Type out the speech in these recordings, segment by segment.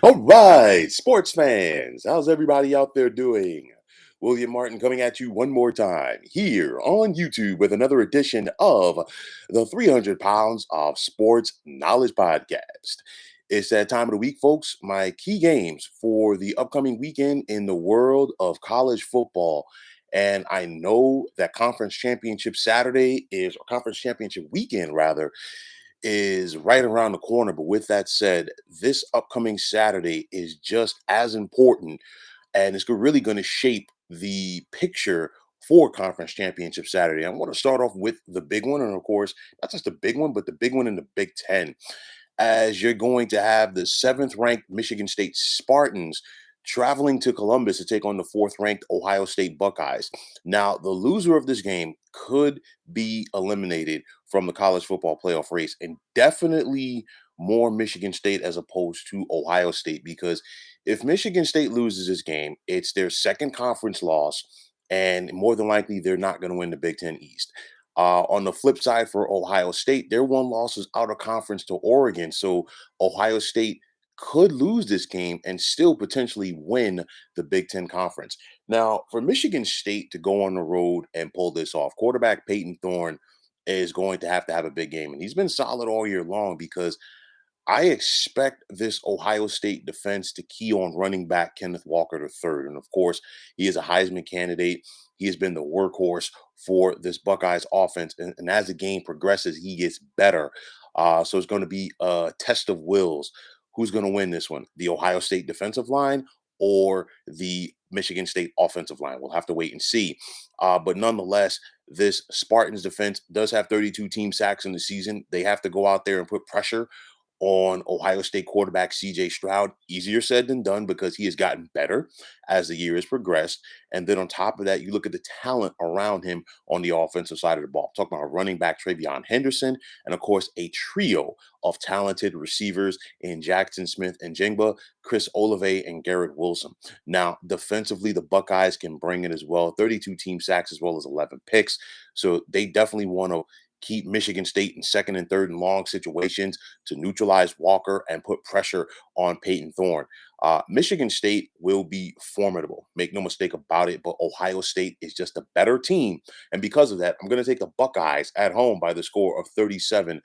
All right, sports fans, how's everybody out there doing? William Martin coming at you one more time here on YouTube with another edition of the 300 Pounds of Sports Knowledge Podcast. It's that time of the week, folks. My key games for the upcoming weekend in the world of college football. And I know that conference championship Saturday is, or conference championship weekend rather, is right around the corner. But with that said, this upcoming Saturday is just as important, and it's really going to shape the picture for Conference Championship Saturday. I want to start off with the big one, and of course, not just the big one, but the big one in the Big Ten, as you're going to have the seventh ranked Michigan State Spartans traveling to Columbus to take on the fourth ranked Ohio State Buckeyes. Now, the loser of this game could be eliminated from the college football playoff race, and definitely more Michigan State as opposed to Ohio State, because if Michigan State loses this game, it's their second conference loss, and more than likely they're not going to win the Big Ten East. On the flip side for Ohio State, their one loss is out of conference to Oregon. So Ohio State could lose this game and still potentially win the Big Ten Conference. Now, for Michigan State to go on the road and pull this off, quarterback Peyton Thorne is going to have a big game. And he's been solid all year long, because I expect this Ohio State defense to key on running back Kenneth Walker III. And of course, he is a Heisman candidate. He has been the workhorse for this Buckeyes offense. And as the game progresses, he gets better. So it's going to be a test of wills. Who's going to win this one? The Ohio State defensive line or the Michigan State offensive line? We'll have to wait and see. But nonetheless, this Spartans defense does have 32 team sacks in the season. They have to go out there and put pressure on Ohio State quarterback CJ Stroud. Easier said than done, because he has gotten better as the year has progressed. And then on top of that, you look at the talent around him on the offensive side of the ball. Talking about running back Travion Henderson, and of course, a trio of talented receivers in Jackson Smith and Jingba, Chris Olave, and Garrett Wilson. Now, defensively, the Buckeyes can bring it as well. 32 team sacks as well as 11 picks. So they definitely want to keep Michigan State in second and third and long situations to neutralize Walker and put pressure on Peyton Thorne. Michigan State will be formidable. Make no mistake about it, but Ohio State is just a better team. And because of that, I'm going to take the Buckeyes at home by the score of 37-24.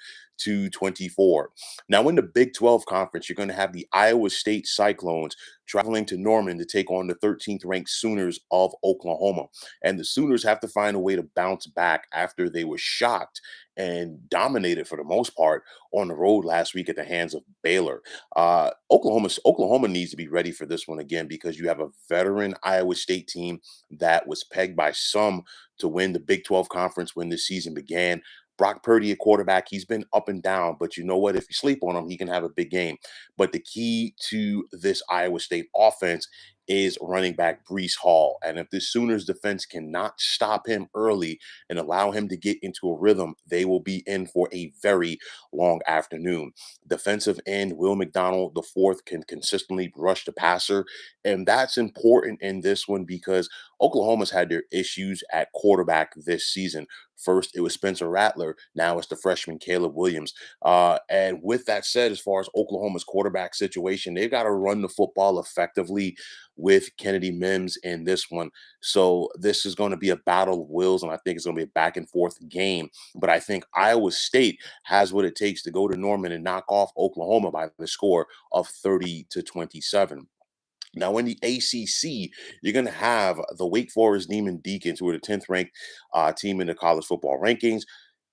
Now, in the Big 12 conference, you're going to have the Iowa State Cyclones traveling to Norman to take on the 13th ranked Sooners of Oklahoma. And the Sooners have to find a way to bounce back after they were shocked and dominated for the most part on the road last week at the hands of Baylor. Oklahoma needs to be ready for this one again, because you have a veteran Iowa State team that was pegged by some to win the Big 12 conference when this season began. Brock Purdy, a quarterback, he's been up and down, but you know what? If you sleep on him, he can have a big game. But the key to this Iowa State offense is running back Brees Hall. And if the Sooners defense cannot stop him early and allow him to get into a rhythm, they will be in for a very long afternoon. Defensive end Will McDonald the fourth can consistently rush the passer, and that's important in this one because Oklahoma's had their issues at quarterback this season. First, it was Spencer Rattler. Now it's the freshman Caleb Williams. And with that said, as far as Oklahoma's quarterback situation, they've got to run the football effectively with Kennedy Mims in this one. So this is going to be a battle of wills, and I think it's going to be a back and forth game. But I think Iowa State has what it takes to go to Norman and knock off Oklahoma by the score of 30-27. Now, in the ACC, you're going to have the Wake Forest Demon Deacons, who are the 10th ranked team in the college football rankings,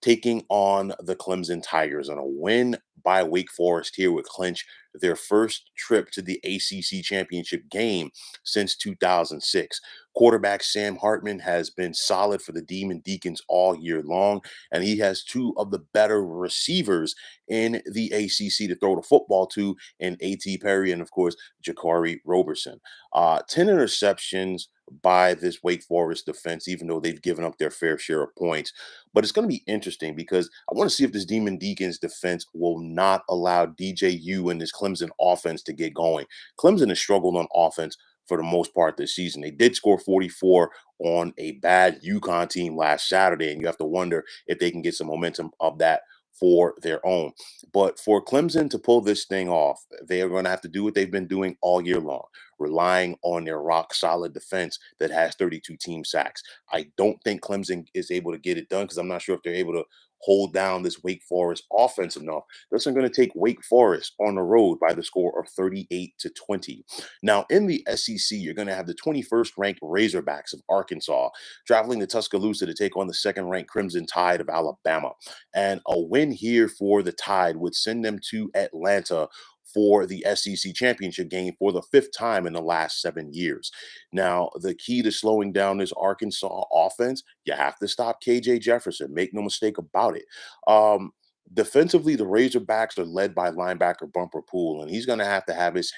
taking on the Clemson Tigers. And a win by Wake Forest here would clinch their first trip to the ACC championship game since 2006. Quarterback Sam Hartman has been solid for the Demon Deacons all year long, and he has two of the better receivers in the ACC to throw the football to, in A.T. Perry and, of course, Jakari Roberson. 10 interceptions by this Wake Forest defense, even though they've given up their fair share of points. But it's going to be interesting because I want to see if this Demon Deacons defense will not allow DJU and this Clemson offense to get going. Clemson has struggled on offense for the most part this season. They did score 44 on a bad UConn team last Saturday, and you have to wonder if they can get some momentum of that for their own. But for Clemson to pull this thing off, they are going to have to do what they've been doing all year long, relying on their rock solid defense that has 32 team sacks. I don't think Clemson is able to get it done because I'm not sure if they're able to hold down this Wake Forest offense enough. This is going to take Wake Forest on the road by the score of 38-20. Now, in the SEC, you're going to have the 21st ranked Razorbacks of Arkansas traveling to Tuscaloosa to take on the second ranked Crimson Tide of Alabama. And a win here for the Tide would send them to Atlanta for the SEC championship game for the fifth time in the last 7 years. Now, the key to slowing down this Arkansas offense, you have to stop KJ Jefferson. Make no mistake about it. Um, Defensively, the Razorbacks are led by linebacker Bumper Pool, and he's going to have his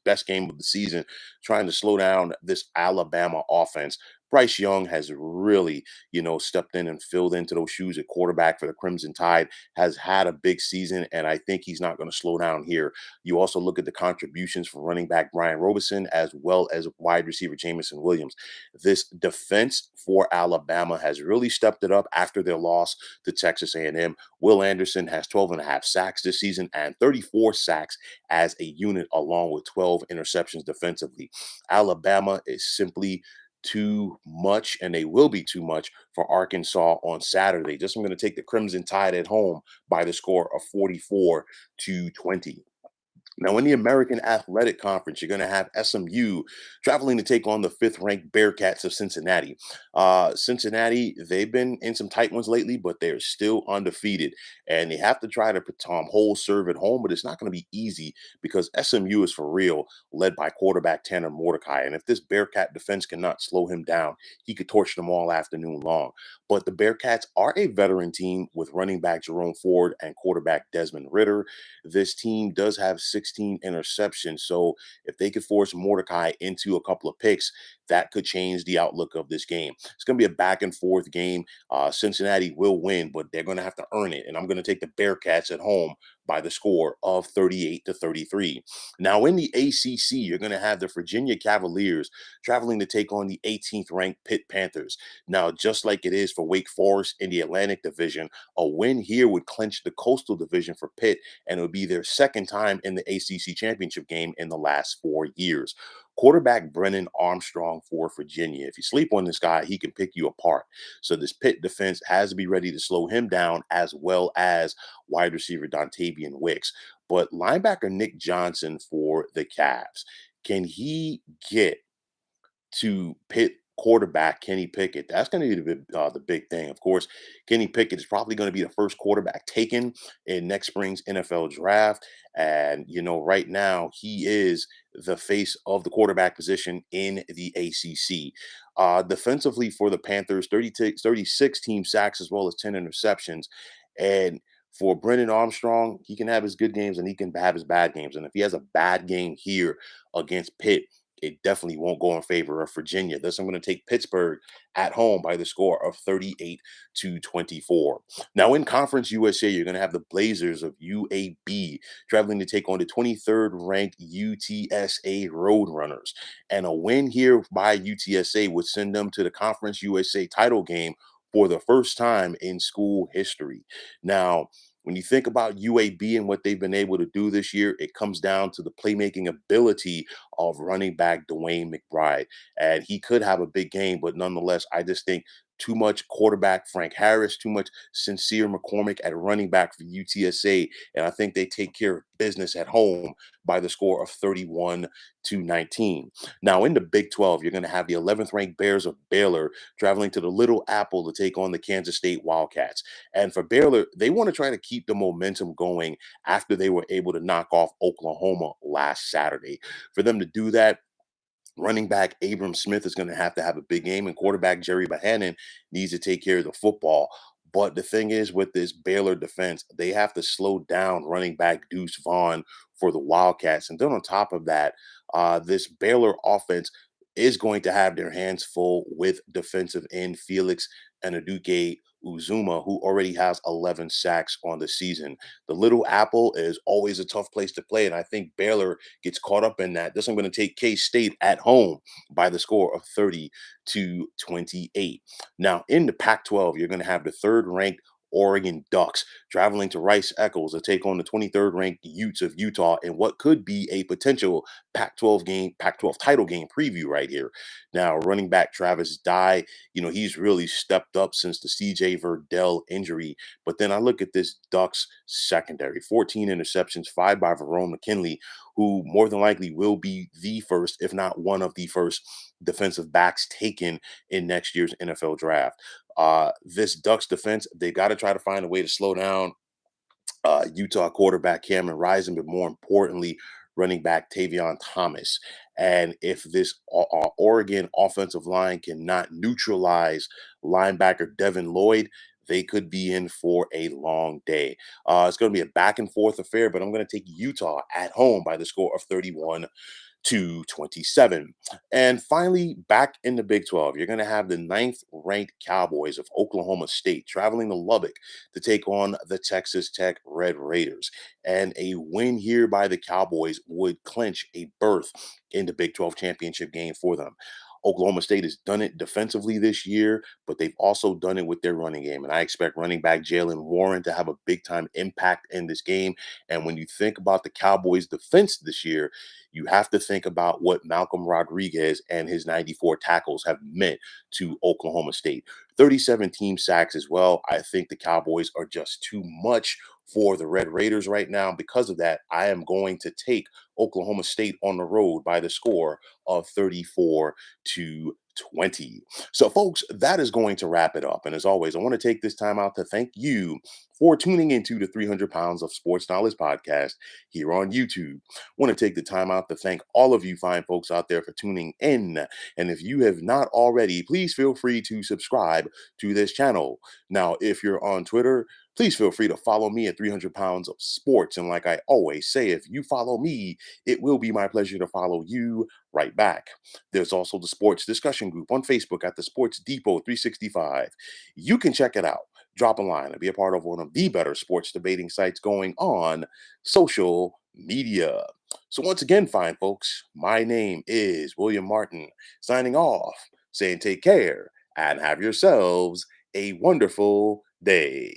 best game of the season trying to slow down this Alabama offense. Bryce Young has really, stepped in and filled into those shoes at quarterback for the Crimson Tide, has had a big season, and I think he's not going to slow down here. You also look at the contributions from running back Brian Robeson as well as wide receiver Jamison Williams. This defense for Alabama has really stepped it up after their loss to Texas A&M. Will Anderson has 12 and a half sacks this season and 34 sacks as a unit, along with 12 interceptions defensively. Alabama is simply too much, and they will be too much for Arkansas on Saturday. Just I'm going to take the Crimson Tide at home by the score of 44-20. Now, in the American Athletic Conference, you're going to have SMU traveling to take on the fifth-ranked Bearcats of Cincinnati. Cincinnati, they've been in some tight ones lately, but they're still undefeated, and they have to try to put Tom whole serve at home, but it's not going to be easy because SMU is for real, led by quarterback Tanner Mordecai. And if this Bearcat defense cannot slow him down, he could torch them all afternoon long. But the Bearcats are a veteran team with running back Jerome Ford and quarterback Desmond Ritter. This team does have 16 interceptions. So if they could force Mordecai into a couple of picks, that could change the outlook of this game. It's going to be a back and forth game. Cincinnati will win, but they're going to have to earn it. And I'm going to take the Bearcats at home by the score of 38-33. Now, in the ACC, you're going to have the Virginia Cavaliers traveling to take on the 18th ranked Pitt Panthers. Now, just like it is for Wake Forest in the Atlantic Division, a win here would clinch the Coastal Division for Pitt, and it would be their second time in the ACC championship game in the last 4 years. Quarterback Brennan Armstrong for Virginia. If you sleep on this guy, he can pick you apart. So this Pitt defense has to be ready to slow him down, as well as wide receiver Dontavian Wicks. But linebacker Nick Johnson for the Cavs, can he get to Pitt quarterback Kenny Pickett? That's going to be the big thing. Of course, Kenny Pickett is probably going to be the first quarterback taken in next spring's NFL draft. And, right now he is the face of the quarterback position in the ACC. Defensively for the Panthers, 36 team sacks as well as 10 interceptions. And for Brendan Armstrong, he can have his good games and he can have his bad games. And if he has a bad game here against Pitt, it definitely won't go in favor of Virginia. Thus, I'm going to take Pittsburgh at home by the score of 38-24. Now, in Conference USA, you're going to have the Blazers of UAB traveling to take on the 23rd ranked UTSA Roadrunners. And a win here by UTSA would send them to the Conference USA title game for the first time in school history. Now, when you think about UAB and what they've been able to do this year, it comes down to the playmaking ability of running back Dwayne McBride. And he could have a big game, but nonetheless, I just think too much quarterback Frank Harris, too much Sincere McCormick at running back for UTSA. And I think they take care of business at home by the score of 31-19. Now, in the Big 12, you're going to have the 11th ranked Bears of Baylor traveling to the Little Apple to take on the Kansas State Wildcats. And for Baylor, they want to try to keep the momentum going after they were able to knock off Oklahoma last Saturday. For them to do that, running back Abram Smith is going to have a big game, and quarterback Jerry Bohannon needs to take care of the football. But the thing is, with this Baylor defense, they have to slow down running back Deuce Vaughn for the Wildcats. And then on top of that, this Baylor offense is going to have their hands full with defensive end Felix Anaduke Uzuma, who already has 11 sacks on the season. The Little Apple is always a tough place to play, and I think Baylor gets caught up in that. This I'm going to take K-State at home by the score of 30-28. Now, in the Pac-12, you're going to have the third-ranked Oregon Ducks traveling to Rice Eccles to take on the 23rd ranked Utes of Utah in what could be a potential Pac 12 title game preview right here. Now, running back Travis Dye, he's really stepped up since the CJ Verdell injury. But then I look at this Ducks secondary, 14 interceptions, five by Verone McKinley, who more than likely will be the first, if not one of the first defensive backs taken in next year's NFL draft. This Ducks defense, they got to try to find a way to slow down Utah quarterback Cameron Rising, but more importantly, running back Tavion Thomas. And if this Oregon offensive line cannot neutralize linebacker Devin Lloyd, they could be in for a long day. It's going to be a back and forth affair, but I'm going to take Utah at home by the score of 31-27. And finally, back in the Big 12, you're going to have the ninth ranked Cowboys of Oklahoma State traveling to Lubbock to take on the Texas Tech Red Raiders. And a win here by the Cowboys would clinch a berth in the Big 12 championship game for them. Oklahoma State has done it defensively this year, but they've also done it with their running game. And I expect running back Jalen Warren to have a big time impact in this game. And when you think about the Cowboys' defense this year, you have to think about what Malcolm Rodriguez and his 94 tackles have meant to Oklahoma State. 37 team sacks as well. I think the Cowboys are just too much for the Red Raiders right now. Because of that, I am going to take Oklahoma State on the road by the score of 34-20. So, folks, that is going to wrap it up. And as always, I want to take this time out to thank you for tuning into the 300 Pounds of Sports Knowledge podcast here on YouTube. I want to take the time out to thank all of you fine folks out there for tuning in. And if you have not already, please feel free to subscribe to this channel. Now, if you're on Twitter, please feel free to follow me at 300 Pounds of Sports. And like I always say, if you follow me, it will be my pleasure to follow you right back. There's also the sports discussion group on Facebook at the Sports Depot 365. You can check it out, drop a line, and be a part of one of the better sports debating sites going on social media. So once again, fine folks, my name is William Martin, signing off, saying take care and have yourselves a wonderful day.